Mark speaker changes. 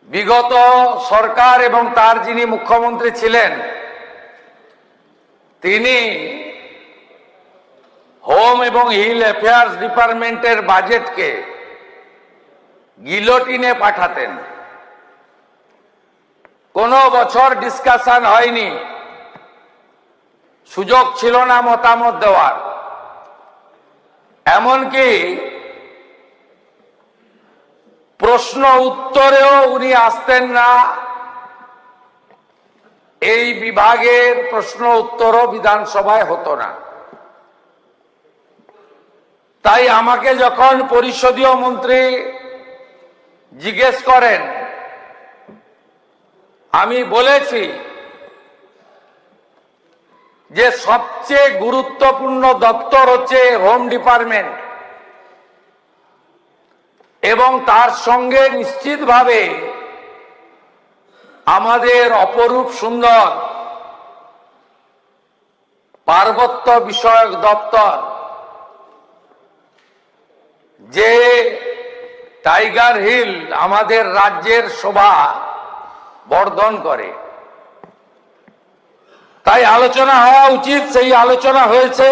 Speaker 1: বিগত সরকার এবং তার যিনি মুখ্যমন্ত্রী ছিলেন তিনি হোম এবং হিল অ্যাফেয়ার্স ডিপার্টমেন্টের বাজেটকে গিলোটিনে পাঠাতেন। কোনো বছর ডিসকাশন হয়নি, সুযোগ ছিল না মতামত দেওয়ার। এমনকি প্রশ্ন উত্তরেও উনি আসতেন না, এই বিভাগের প্রশ্ন উত্তরও বিধানসভায় হতো না। তাই আমাকে যখন পরিষদীয় মন্ত্রী জিজ্ঞেস করেন, আমি বলেছি যে সবচেয়ে গুরুত্বপূর্ণ দপ্তর হচ্ছে হোম ডিপার্টমেন্ট এবং তার সঙ্গে নিশ্চিতভাবে আমাদের অপরূপ সুন্দর পার্বত্য বিষয়ক দপ্তর, যে টাইগার হিল আমাদের রাজ্যের শোভা বর্ধন করে। তাই আলোচনা হওয়া উচিত, সেই আলোচনা হয়েছে।